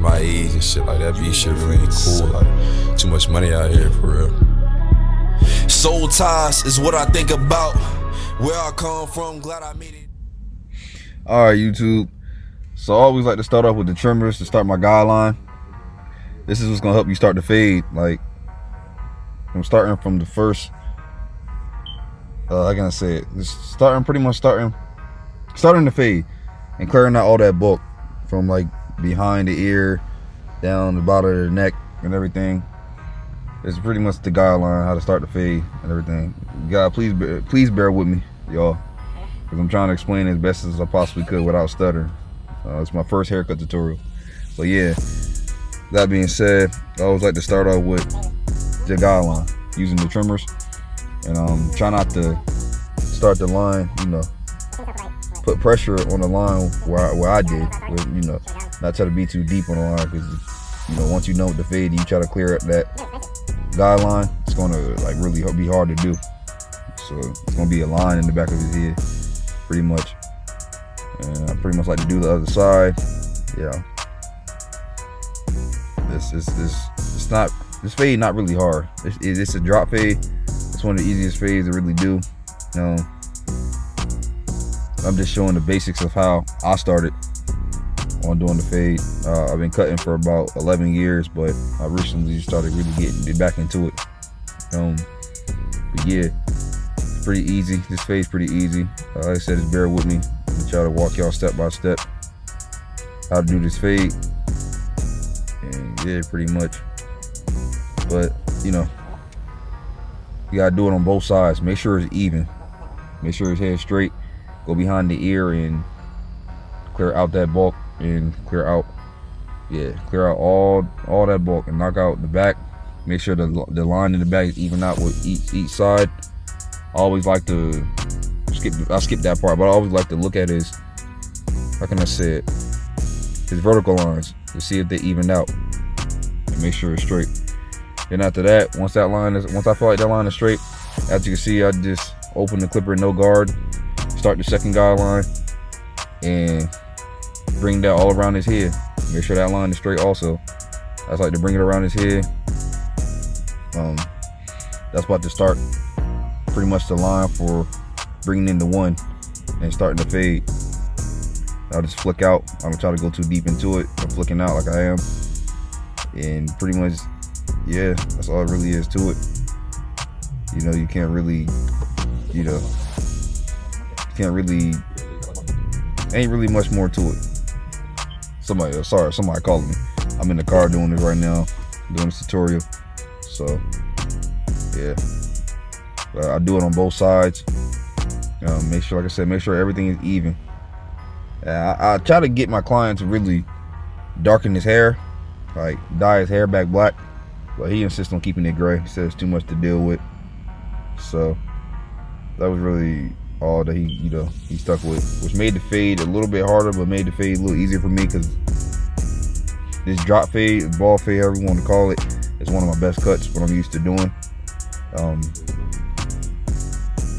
my age and shit like that. Be shit really ain't cool. Like too much money out here for real. Soul ties is what I think about. Where I come from, glad I made it. Alright, YouTube. So I always like to start off with the trimmers to start my guideline. This is what's gonna help you start the fade. Like I'm starting from the first. How can I say it? Just pretty much starting the fade and clearing out all that bulk from like behind the ear down the bottom of the neck and everything. It's pretty much the guideline how to start the fade and everything. God, please bear with me, y'all, because I'm trying to explain as best as I possibly could without stuttering. It's my first haircut tutorial. But yeah, that being said, I always like to start off with the guideline using the trimmers, and try not to start the line, put pressure on the line where I did, not try to be too deep on the line, because once you know what the fade, you try to clear up that guideline, it's gonna like really be hard to do. So it's gonna be a line in the back of his head, pretty much. And I pretty much like to do the other side. Yeah. This fade not really hard. It's a drop fade. It's one of the easiest fades to really do. I'm just showing the basics of how I started on doing the fade. I've been cutting for about 11 years, but I recently started really getting back into it. But yeah, it's pretty easy. This fade's pretty easy. Like I said, just bear with me. I'm gonna try to walk y'all step by step how to do this fade. And yeah, pretty much. But you gotta do it on both sides. Make sure it's even. Make sure his head's straight. Go behind the ear and clear out that bulk, and clear out all that bulk, and knock out the back. Make sure the line in the back is even out with each side. I always like to skip that part, but I always like to look at his, how can I say it, his vertical lines to see if they even out, and make sure it's straight. Then after that, once I feel like that line is straight, as you can see, I just open the clipper no guard, start the second guideline, and bring that all around his head. Make sure that line is straight also. I just like to bring it around his head. That's about to start pretty much the line for bringing in the one and starting to fade. I'll just flick out. I don't try to go too deep into it. I'm flicking out like I am. And pretty much, yeah, that's all it really is to it. You can't really, ain't really much more to it. Somebody calling me. I'm in the car doing this right now, doing this tutorial. So, yeah. But I do it on both sides. Make sure, like I said, make sure everything is even. I try to get my client to really darken his hair, like dye his hair back black, but he insists on keeping it gray. He says it's too much to deal with. So that was really all that he stuck with, which made the fade a little bit harder, but made the fade a little easier for me, because this drop fade, ball fade, however you want to call it, is one of my best cuts, what I'm used to doing.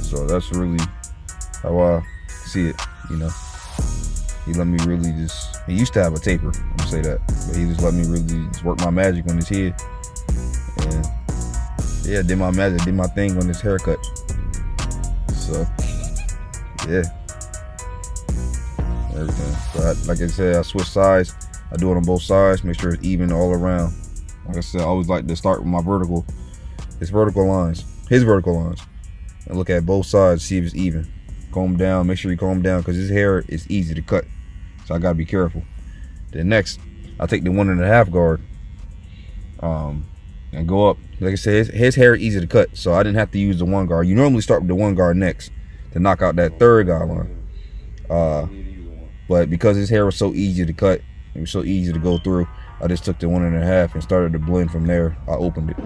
So that's really how I see it. He let me really he used to have a taper, I'm gonna say that, but he just let me really just work my magic on his head. And yeah, did my magic, did my thing on this haircut. So yeah, everything. So like I said, I switch sides. I do it on both sides. Make sure it's even all around. Like I said, I always like to start with my his vertical lines, and look at both sides, see if it's even. Comb down. Make sure you comb down, because his hair is easy to cut. So I gotta be careful. Then next, I take the 1.5 guard, and go up. Like I said, his hair is easy to cut, so I didn't have to use the 1 guard. You normally start with the 1 guard next to knock out that third guideline. But because his hair was so easy to cut, it was so easy to go through, I just took the 1.5 and started to blend from there. I opened it,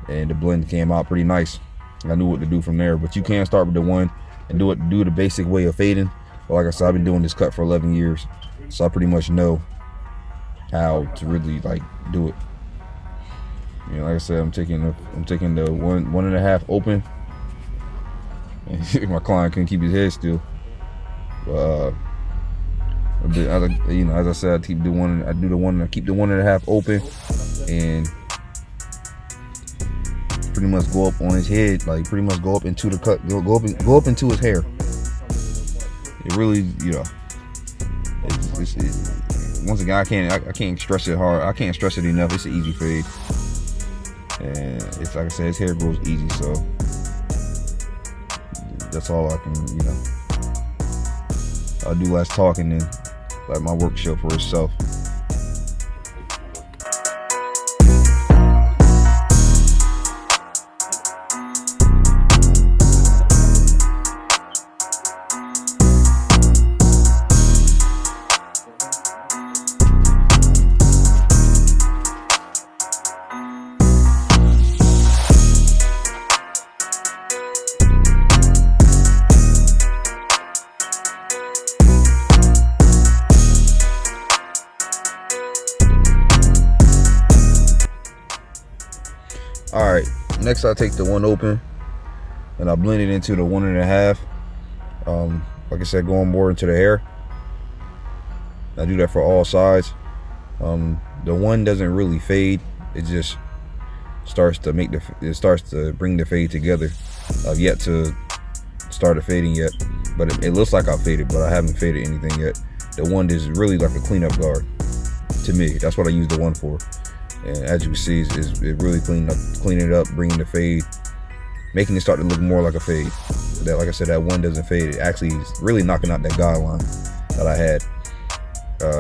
and the blend came out pretty nice. I knew what to do from there. But you can start with the 1 and do the basic way of fading. But like I said, I've been doing this cut for 11 years, so I pretty much know how to really do it. Like I said, I'm taking the 1.5 open. And my client couldn't keep his head still. As I said, I keep the 1.5 open, and pretty much go up on his head, like pretty much go up into the cut, go up into his hair. It really, once again, I can't stress it hard. I can't stress it enough. It's an easy fade, and it's like I said, his hair grows easy, so that's all I can, I'll do less talking and let my work show for itself. Alright, next I take the 1 open and I blend it into the 1.5. Like I said, going more into the hair. I do that for all sides. The 1 doesn't really fade. It just starts to bring the fade together. I've yet to start the fading yet, but it looks like I've faded, but I haven't faded anything yet. The 1 is really like a cleanup guard to me. That's what I use the 1 for. And as you can see, it really cleaning it up, bringing the fade, making it start to look more like a fade. That, like I said, that 1 doesn't fade. It actually is really knocking out that guideline that I had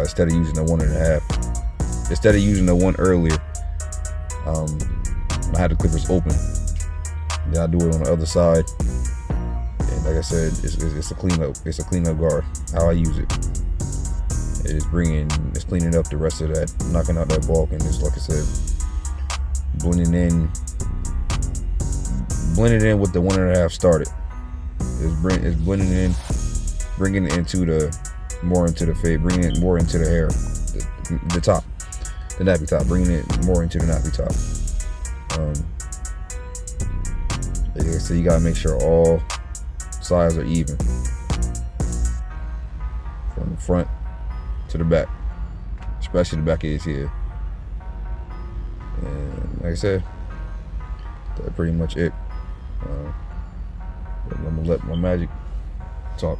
instead of using the 1.5. Instead of using the 1 earlier, I had the clippers open. Then I do it on the other side, and like I said, it's a cleanup. It's a cleanup guard. How I use it. It's cleaning up the rest of that, knocking out that bulk, and it's, like I said, blending in with the 1.5 started. It's blending in, bringing it more into the fade, bringing it more into the hair, the top, the nappy top, bringing it more into the nappy top. So you gotta make sure all sides are even, from the front to the back, especially the back of his head. And like I said, that's pretty much it. I'm gonna let my magic talk.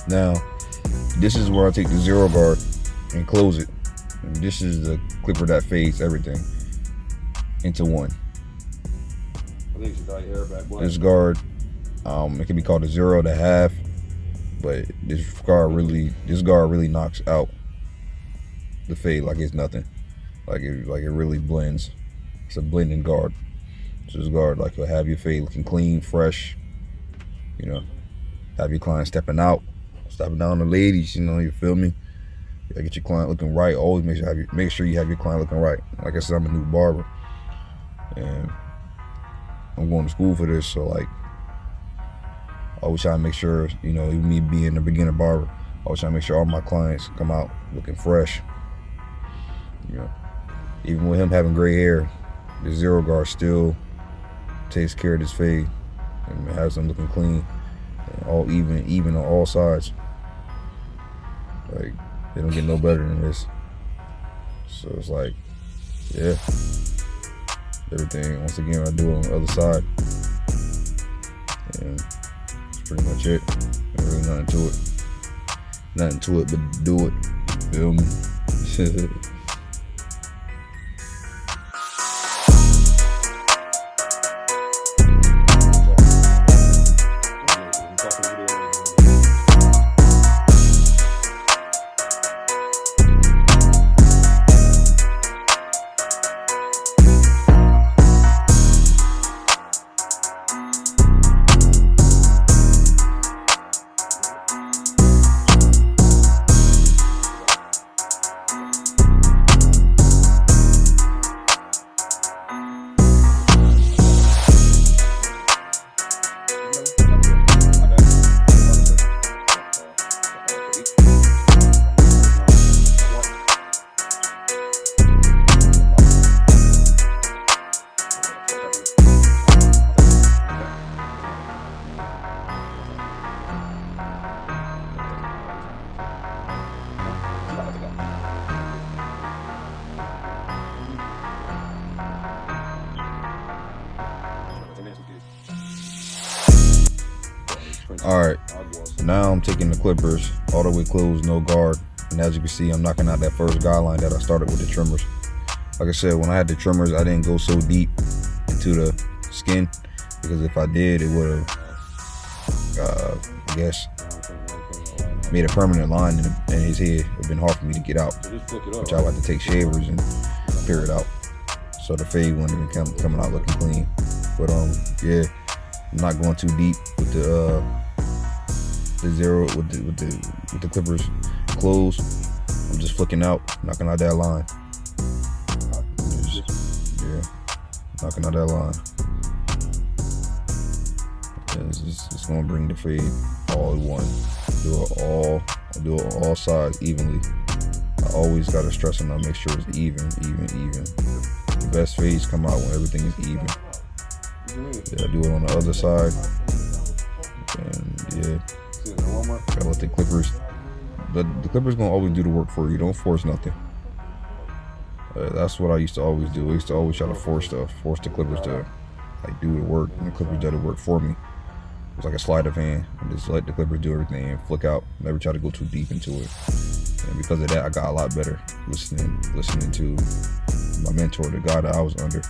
Now, this is where I take the 0 guard and close it. And this is the clipper that fades everything into 1. I think you should dye your hair back black. This guard, it can be called a 0 to half, but this guard really knocks out the fade like it's nothing. Like it really blends. It's a blending guard. So this guard, like, you'll have your fade looking clean, fresh. Have your client stepping out. Stopping down the ladies, you feel me? You gotta get your client looking right. Always make sure you have your client looking right. Like I said, I'm a new barber, and I'm going to school for this, so like, I always try to make sure, even me being a beginner barber, I always try to make sure all my clients come out looking fresh. Even with him having gray hair, the 0 guard still takes care of this fade and has him looking clean and all even on all sides. Like, they don't get no better than this. So it's like, yeah, everything, once again, I do it on the other side, and that's pretty much it. There's really nothing to it but do it. Feel me? All right. I'll go outside. So now I'm taking the clippers all the way closed, no guard. And as you can see, I'm knocking out that first guideline that I started with the trimmers. Like I said, when I had the trimmers, I didn't go so deep into the skin, because if I did, it would have, I guess, made a permanent line in his head. It would have been hard for me to get out, So just flick it up. which I like to take shavers and clear it out. So the fade wouldn't even coming out looking clean. But yeah, I'm not going too deep with the zero with the clippers closed. I'm just flicking out, knocking out that line. Yeah, knocking out that line. And it's gonna bring the fade all at once. Do it all sides evenly. I always gotta stress and I make sure it's even. The best fades come out when everything is even. Yeah, I do it on the other side. And yeah, gotta let the clippers. The clippers gonna always do the work for you. Don't force nothing. That's what I used to always do. I used to always try to force the clippers to like do the work, and the clippers did the work for me. It was like a sleight of hand. I just let the clippers do everything and flick out. Never try to go too deep into it. And because of that, I got a lot better listening to my mentor, the guy that I was under.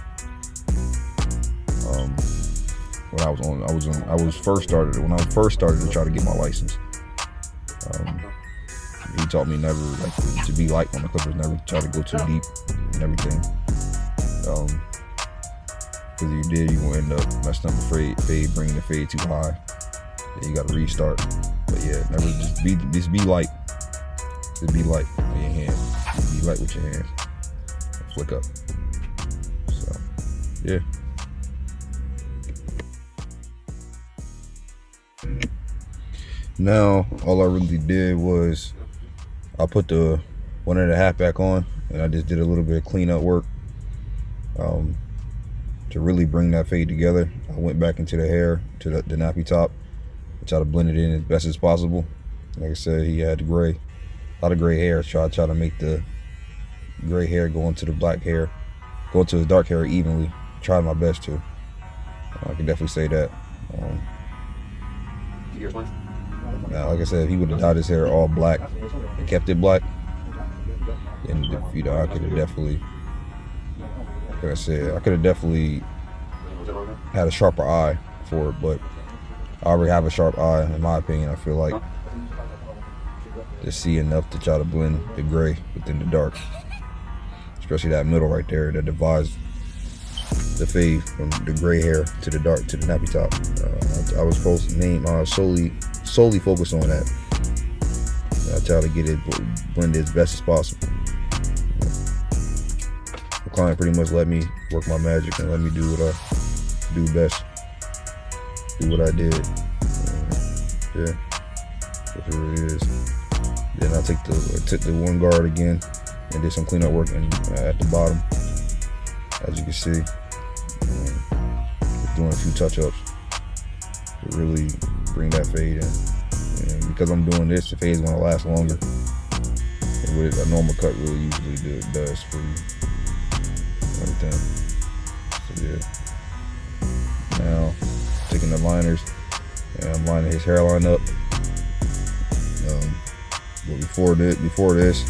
When I was first started to try to get my license. He taught me never to be light on the clippers, never try to go too deep and everything. Because if you did, you're gonna end up messing up the fade, bringing the fade too high. Then you gotta restart. But yeah, never just be light. Just be light with your hands. Just be light with your hands. Flick up. So yeah. Now all I really did was I put the 1.5 back on, and I just did a little bit of cleanup work to really bring that fade together. I went back into the hair, to the nappy top, and try to blend it in as best as possible. Like I said, he had a lot of gray hair. Try to make the gray hair go into the black hair, go into the dark hair evenly. Tried my best to. I can definitely say that. Now, like I said, if he would have dyed his hair all black and kept it black, then I could have definitely, like I said, I could have definitely had a sharper eye for it. But I already have a sharp eye, in my opinion. I feel like to see enough to try to blend the gray within the dark, especially that middle right there that divides the fade from the gray hair to the dark to the nappy top. I was supposed to name solely focus on that. I try to get it blended as best as possible. The client pretty much let me work my magic and let me do what I do best, do what I did. Yeah, that's what it is. Then I took the one guard again and did some cleanup work at the bottom. As you can see, just doing a few touch-ups to really bring that fade in. And because I'm doing this, the fade's gonna last longer than what a normal cut really usually does for you. Everything. So yeah. Now, taking the liners and I'm lining his hairline up. But before this,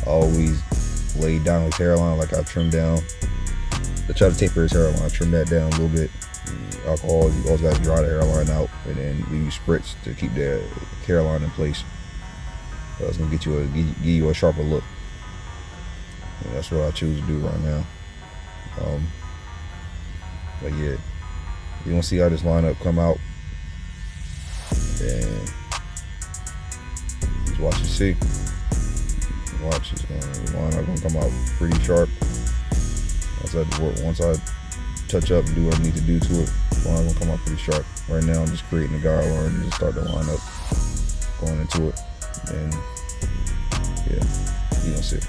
I always laid down his hairline like I trimmed down. I try to taper his hairline. I trim that down a little bit. Alcohol, you always got to dry the hairline out, and then we use spritz to keep the hairline in place. It's gonna give you a sharper look. And that's what I choose to do right now. But yeah, you want to see how this lineup come out, and just watch and see. Watch, the lineup gonna come out pretty sharp. Once I touch up and do what I need to do to it, the line gonna come out pretty sharp. Right now, I'm just creating a guideline and just start the lineup, going into it, and yeah, you gonna see.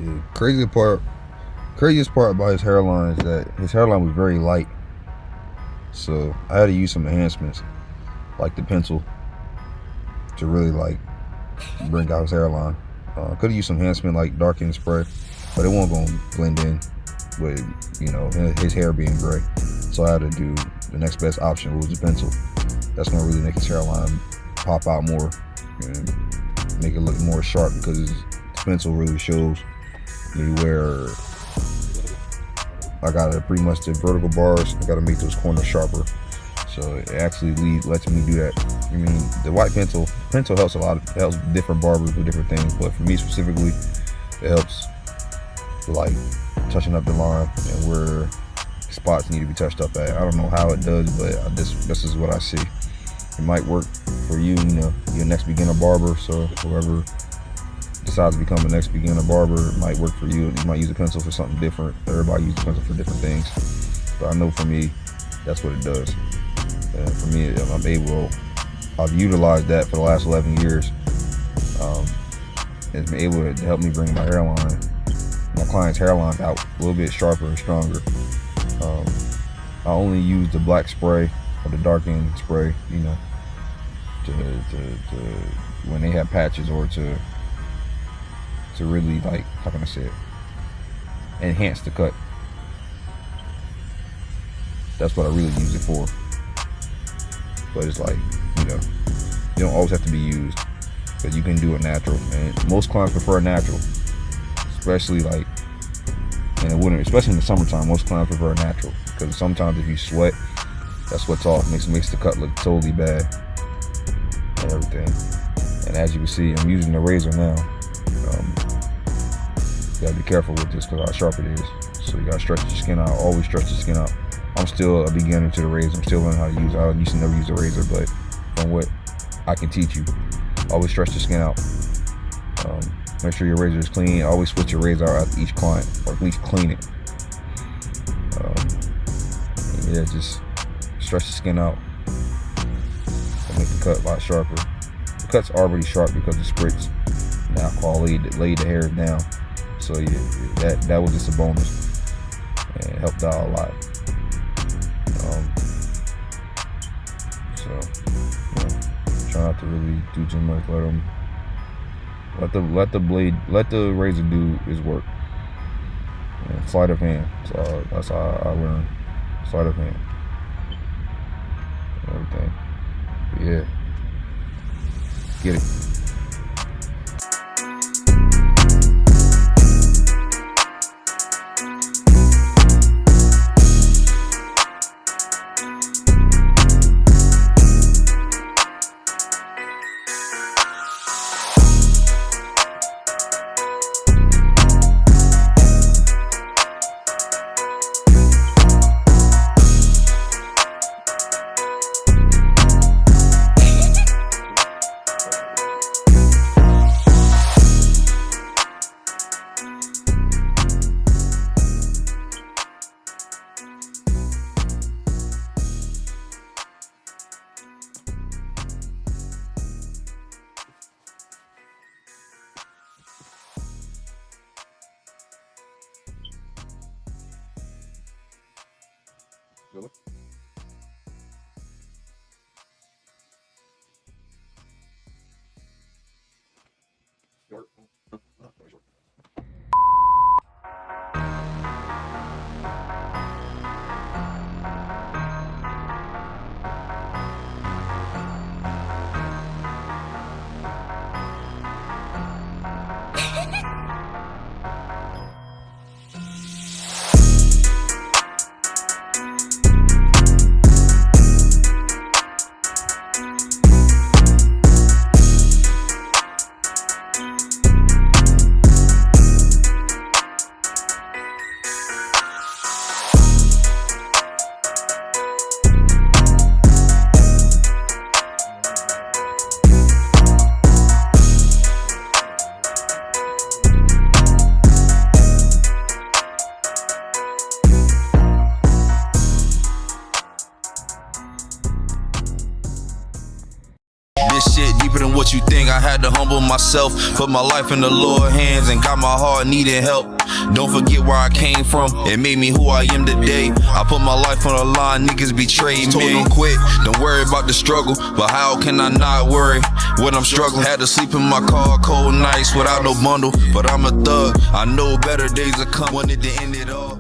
Yeah, craziest part about his hairline is that his hairline was very light. So I had to use some enhancements, like the pencil, to really like bring out his hairline. Could have used some enhancement like darkening spray, but it wasn't gonna blend in with, you know, his hair being gray. So I had to do the next best option, which was the pencil. That's gonna really make his hairline pop out more and make it look more sharp, because the pencil really shows me where I gotta pretty much the vertical bars. I gotta make those corners sharper. So it actually lets me do that. I mean, the white pencil helps a lot. It helps different barbers with different things, but for me specifically, it helps like touching up the line and where spots need to be touched up at. I don't know how it does, but this is what I see. It might work for you, you know, your next beginner barber. So whoever decides to become a next beginner barber, it might work for you. You might use a pencil for something different. Everybody uses a pencil for different things, but I know for me, that's what it does. And for me, I've utilized that for the last 11 years. It's been able to help me bring my client's hairline out a little bit sharper and stronger. I only use the black spray or the darkening spray, you know, to when they have patches, or to really, like, how can I say it, enhance the cut. That's what I really use it for. But it's like, you know, you don't always have to be used, but you can do it natural. And most clients prefer natural, especially like in the winter, especially in the summertime. Most clients prefer natural, because sometimes if you sweat, that sweat's off, makes the cut look totally bad and everything. And as you can see, I'm using the razor now. You gotta be careful with this because how sharp it is. So you gotta stretch your skin out. Always stretch the skin out. I'm still a beginner to the razor. I'm still learning how to use it. I used to never use a razor, but from what I can teach you, always stretch the skin out. Make sure your razor is clean. Always switch your razor out after each client, or at least clean it. Yeah, just stretch the skin out and make the cut a lot sharper. The cut's already sharp because the spritz and alcohol laid the hair down. So yeah, that was just a bonus, and it helped out a lot. So, you know, try not to really do too much. Let the razor do its work. And sleight of hand. So that's how I learned. Sleight of hand. Everything. But yeah. Get it. Really? Short. Very short. This shit deep deeper than what you think. I had to humble myself, put my life in the Lord's hands, and got my heart needing help. Don't forget where I came from, it made me who I am today. I put my life on the line, niggas betrayed me. Told them quit, don't worry about the struggle, but how can I not worry when I'm struggling? Had to sleep in my car cold nights without no bundle, but I'm a thug, I know better days will come. Wanted to end it all.